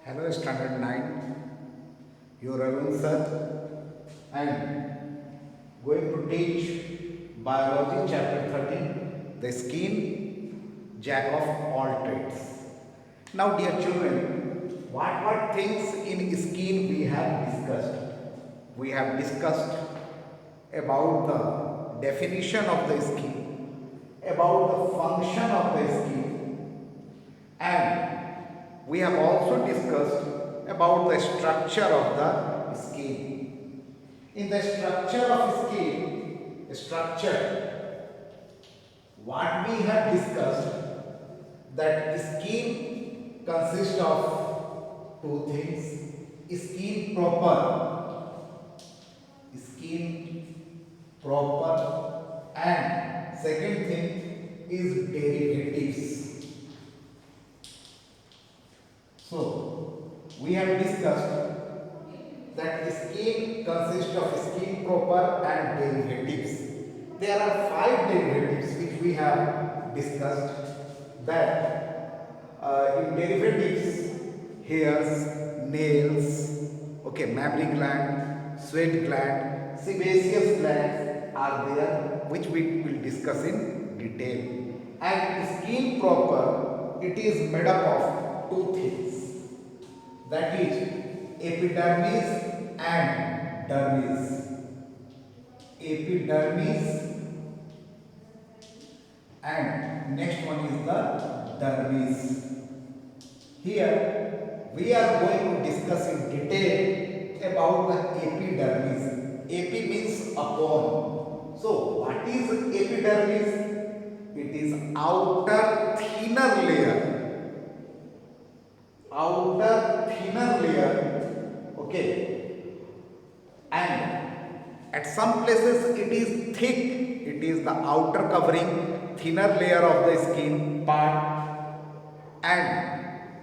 Hello Standard 9, your Arun sir, and going to teach Biology chapter 13, the skin, jack of all trades. Now dear children, what things in skin we have discussed? We have discussed about the definition of the skin, about the function of the skin, and we have also discussed about the structure of the skin. In the structure of structure, what we have discussed, that skin consists of two things: skin proper, and second thing is derivatives. So, we have discussed that skin consists of skin proper and derivatives. There are 5 derivatives which we have discussed, that in derivatives, hairs, nails, okay, mammary gland, sweat gland, sebaceous glands are there, which we will discuss in detail. And skin proper, it is made up of two things, that is epidermis and dermis. Epidermis and next one is the dermis. Here we are going to discuss in detail about the epidermis. Epi means upon. So what is epidermis? It is outer thinner layer, okay, and at some places it is thick, it is the outer covering thinner layer of the skin part, and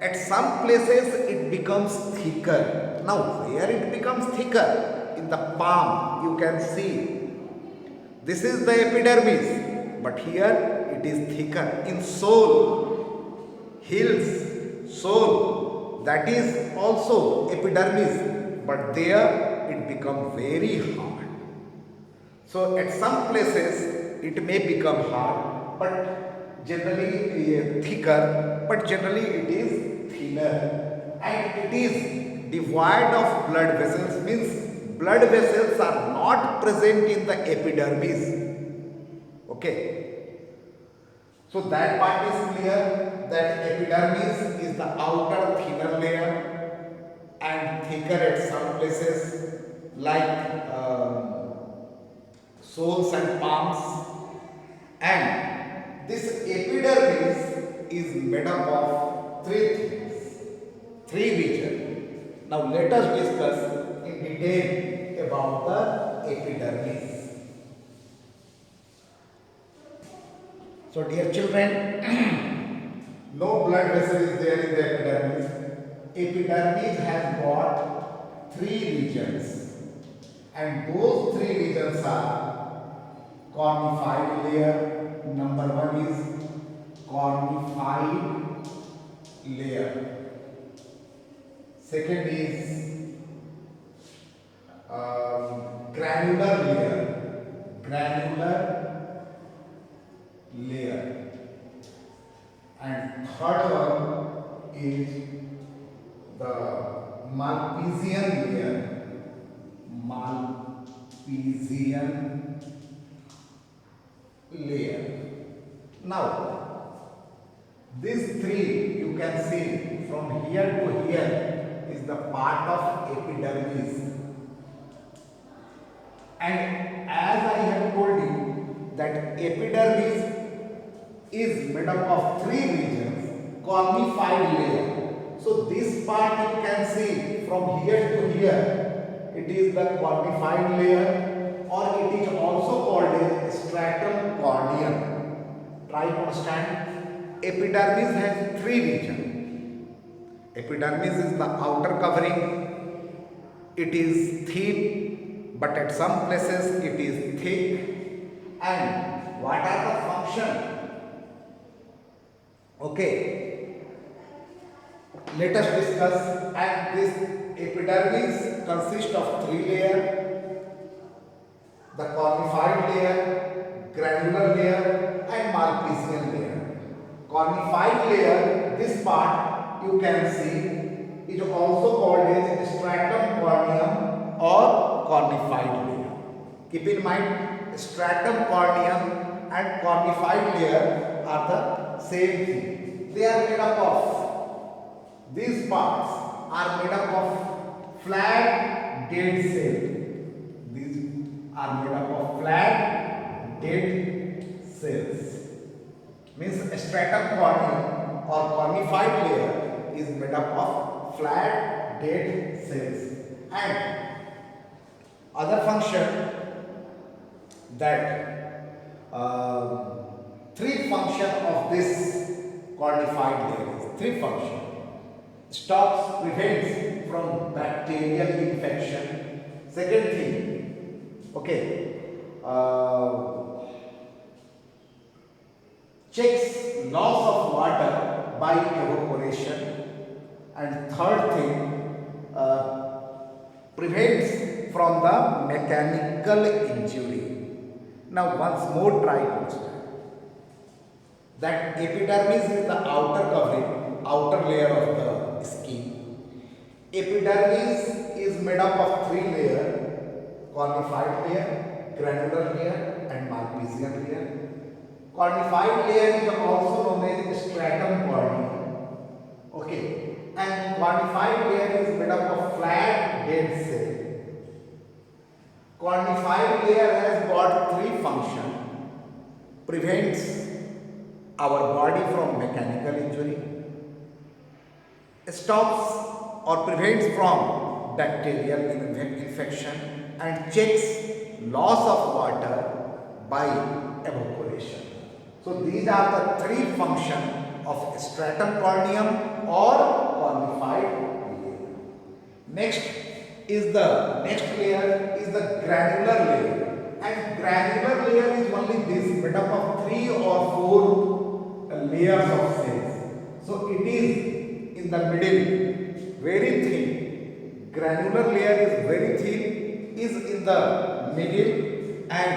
at some places it becomes thicker. Now where it becomes thicker? In the palm you can see, this is the epidermis, but here it is thicker. In sole, heels, sole, that is also epidermis, but there it becomes very hard. So at some places it may become hard, but generally thicker, but generally it is thinner, and it is devoid of blood vessels, means blood vessels are not present in the epidermis. Okay. So that part is clear, that epidermis is the outer thinner layer and thicker at some places, like soles and palms. And this epidermis is made up of three things, three regions. Now let us discuss in detail about the epidermis. So dear children, no blood vessel is there in the epidermis. Epidermis has got three regions, and those three regions are cornified layer. Number one is cornified layer. Second is granular layer. And third one is the Malpighian layer. Now, these three you can see from here to here is the part of epidermis. And as I have told you that epidermis is made up of three regions, cornified layer. So this part you can see from here to here, it is the cornified layer, or it is also called as stratum corneum. Try to understand. Epidermis has three regions. Epidermis is the outer covering. It is thin, but at some places it is thick. And what are the functions? Okay, Let us discuss. And this epidermis consists of three layers: the cornified layer, granular layer, and Malpighian layer. Cornified layer, this part you can see, is also called as stratum corneum or cornified layer. Keep in mind, stratum corneum and cornified layer are the same thing. They are made up of, these parts are made up of flat dead cells. These are made up of flat dead cells. Means stratum corneum or cornified layer is made up of flat dead cells. And other function, that three function of this cornified layer is three function: stops, prevents from bacterial infection. Second thing, okay, checks loss of water by evaporation. And third thing, prevents from the mechanical injury. Now once more try to understand that epidermis is the outer covering, outer layer of the skin. Epidermis is made up of three layers: cornified layer, granular layer, and Malpighian layer. Cornified layer is also known as stratum corneum. Okay, and cornified layer is made up of flat dead cell. Cornified layer has got three functions: prevents our body from mechanical injury, stops or prevents from bacterial infection, and checks loss of water by evaporation. So these are the three functions of stratum corneum or cornified layer. Next layer is the granular layer, and granular layer is only this, made up of 3 or 4 layers of cells. So it is in the middle, very thin. Granular layer is very thin, is in the middle, and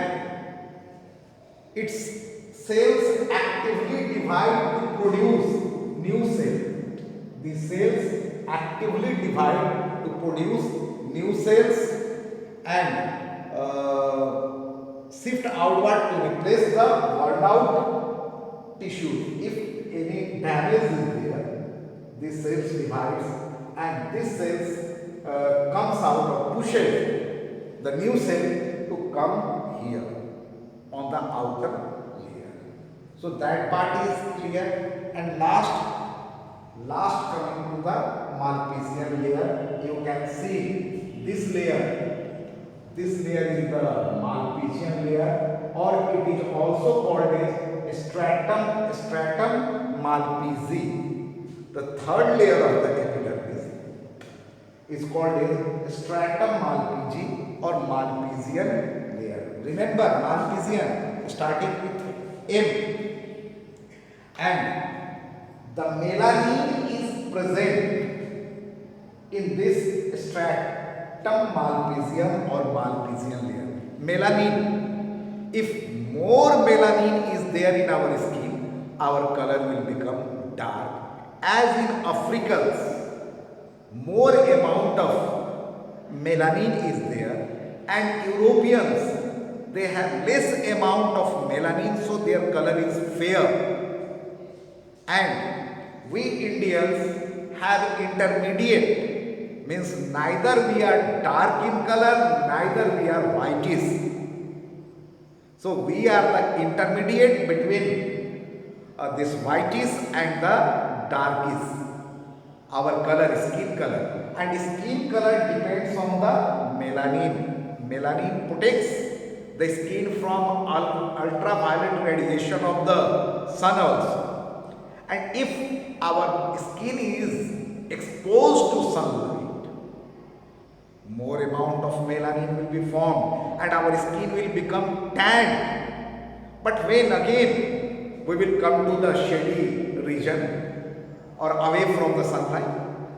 its cells actively divide to produce new cells. These cells actively divide to produce new cells and shift outward to replace the worn out tissue. If any damage is there, these cells divides and these cells comes out or pushes the new cell to come here on the outer layer. So that part is clear. And last coming to the Malpighian layer, you can see this layer. This layer is the Malpighian layer, or it is also called as stratum Malpighi. The third layer of the epidermis is called as stratum Malpighi or Malpighian layer. Remember, Malpighian starting with M, and the melanin is present in this stratum Malpighium or Malpighian layer. Melanin, if more melanin is there in our skin, our color will become dark. As in Africans, more amount of melanin is there, and Europeans, they have less amount of melanin, so their color is fair. And we Indians have intermediate, means neither we are dark in color, neither we are whitish. So we are the intermediate between this whitish and the darkish. Our color, skin color, and skin color depends on the melanin. Melanin protects the skin from ultraviolet radiation of the sun also. And if our skin is exposed to sunlight, more amount of melanin will be formed and our skin will become tanned. But when again we will come to the shady region, or away from the sunlight,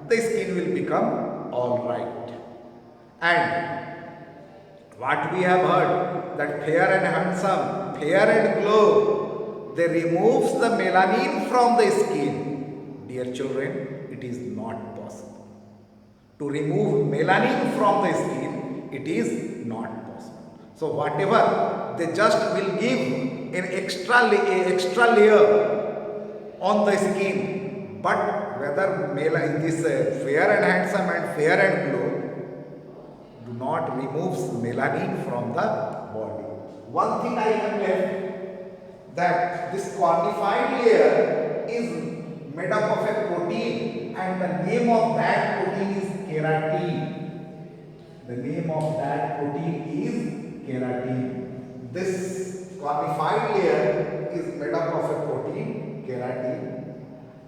the skin will become all right. And what we have heard, that fair and handsome, fair and glow, they removes the melanin from the skin. Dear children, it is not possible. To remove melanin from the skin, it is not possible. So whatever, they just will give an extra layer on the skin. But whether this fair and handsome and fair and glow do not removes melanin from the body. One thing I have left, that this quantified layer is made up of a protein, and the name of that protein is keratin. The name of that protein is keratin. This quantified layer is made up of a protein, keratin,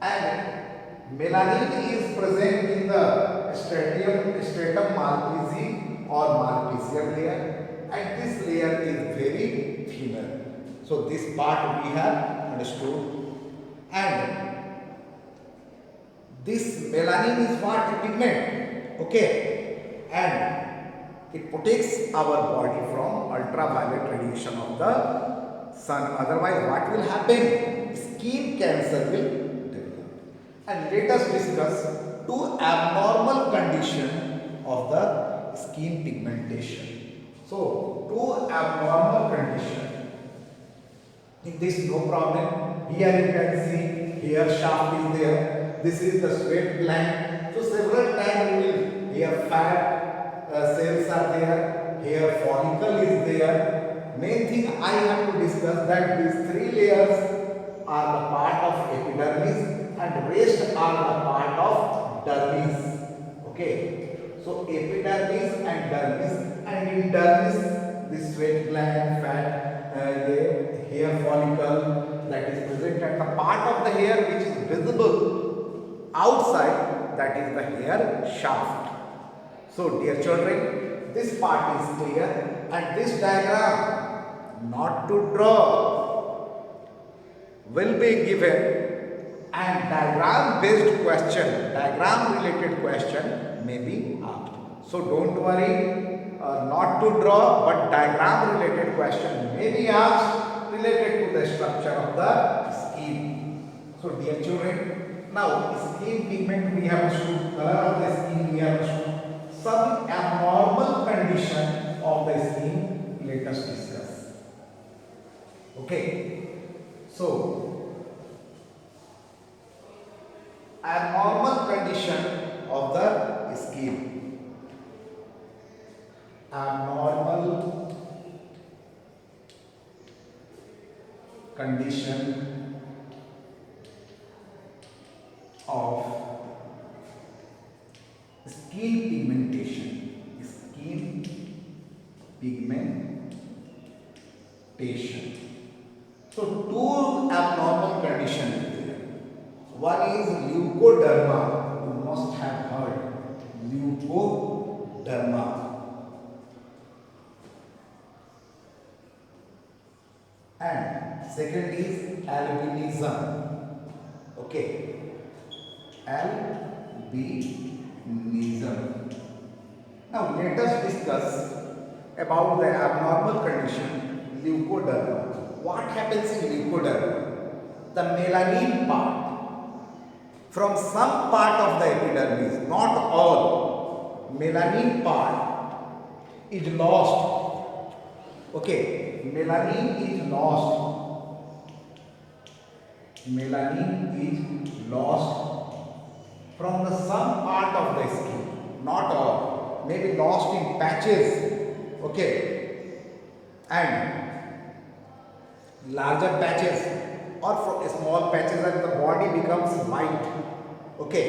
and melanin is present in the stratum malpighi or malpighian layer, and this layer is very thinner. So this part we have understood, and this melanin is what? Pigment. Okay, and it protects our body from ultraviolet radiation of the sun. Otherwise, what will happen? Skin cancer will develop. And let us discuss two abnormal conditions of the skin pigmentation. So, two abnormal conditions. In this, no problem. Here you can see, here shaft is there. This is the sweat gland. So several times you will here fat cells are there. Here follicle is there. Main thing I have to discuss, that these three layers are the part of epidermis and rest are the part of dermis. Okay. So epidermis and dermis, and in dermis this sweat gland, fat, hair follicle that is present at the part of the hair which is visible outside, that is the hair shaft. So dear children, this part is clear, and this diagram not to draw will be given, and diagram based question, diagram related question may be asked. So don't worry, not to draw, but diagram related question may be asked related to the structure of the skin. So dear children, now skin pigment we have shown, color of the skin we have shown, some abnormal condition of the skin let us discuss. Okay, so abnormal condition of the skin. Abnormal condition of skin pigmentation. Skin pigmentation. So two abnormal conditions is there. One is leukoderma. You must have heard leukoderma. And second is albinism. Okay, albinism. Now let us discuss about the abnormal condition leukoderma. What happens in leukoderma? The melanin part from some part of the epidermis, not all, melanin part is lost. Okay. Melanin is lost. Melanin is lost from the some part of the skin, not all. Maybe lost in patches. Okay, and larger patches or from small patches, and the body becomes white. Okay,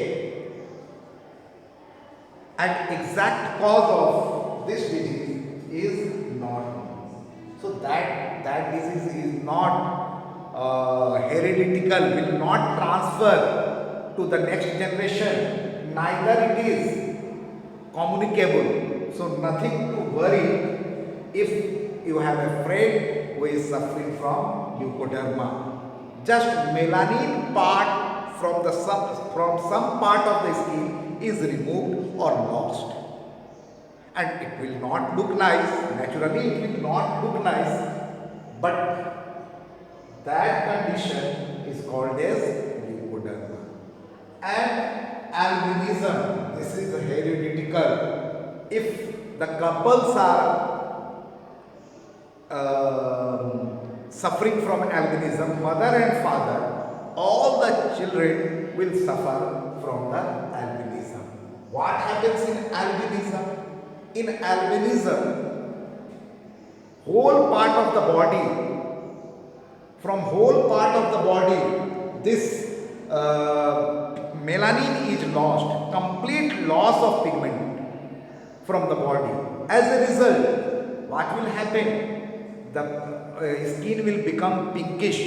and exact cause of this disease is not known. So that disease is not hereditary, will not transfer to the next generation, neither it is communicable. So nothing to worry if you have a friend who is suffering from leukoderma. Just melanin part from some part of the skin is removed or lost, and it will not look nice. Naturally, it will not look nice, but that condition is called as leukoderma. And albinism, this is hereditary. If the couples are suffering from albinism, mother and father, all the children will suffer from the albinism. What happens in albinism? In albinism, whole part of the body, from whole part of the body, this melanin is lost, complete loss of pigment from the body. As a result, what will happen? The skin will become pinkish.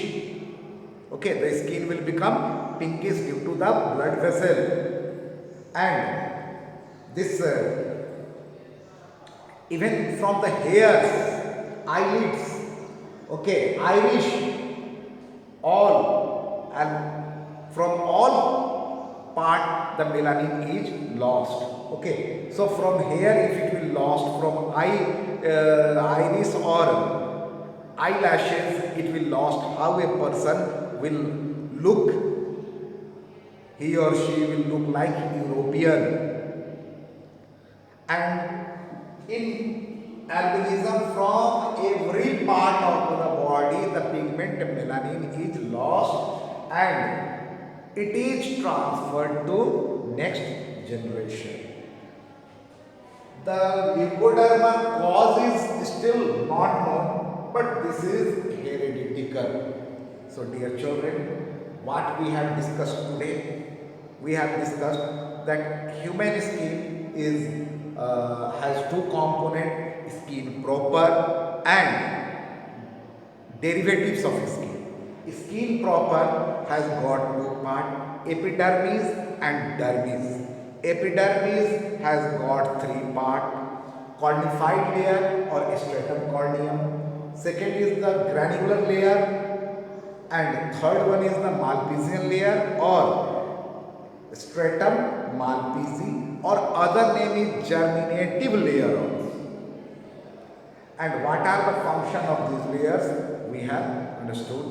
Okay, the skin will become pinkish due to the blood vessel, and this even from the hairs, eyelids, okay, iris, all, and from all part the melanin is lost. Okay, so from here, if it will lost from iris or eyelashes, it will lost. How a person will look, he or she will look like European. And in albinism, from every part of the body, the pigment melanin is lost and it is transferred to next generation. The leukoderma cause is still not known, but this is hereditary. So dear children, what we have discussed today, we have discussed that human skin is has two components, skin proper and derivatives of skin. Skin proper has got two parts, epidermis and dermis. Epidermis has got three parts, cornified layer or stratum corneum. Second is the granular layer, and third one is the Malpighian layer or stratum Malpighi, or other name is germinative layer also. And what are the function of these layers we have understood.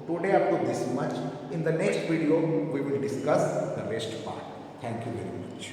Today up to this much. In the next video we will discuss the rest part. Thank you very much.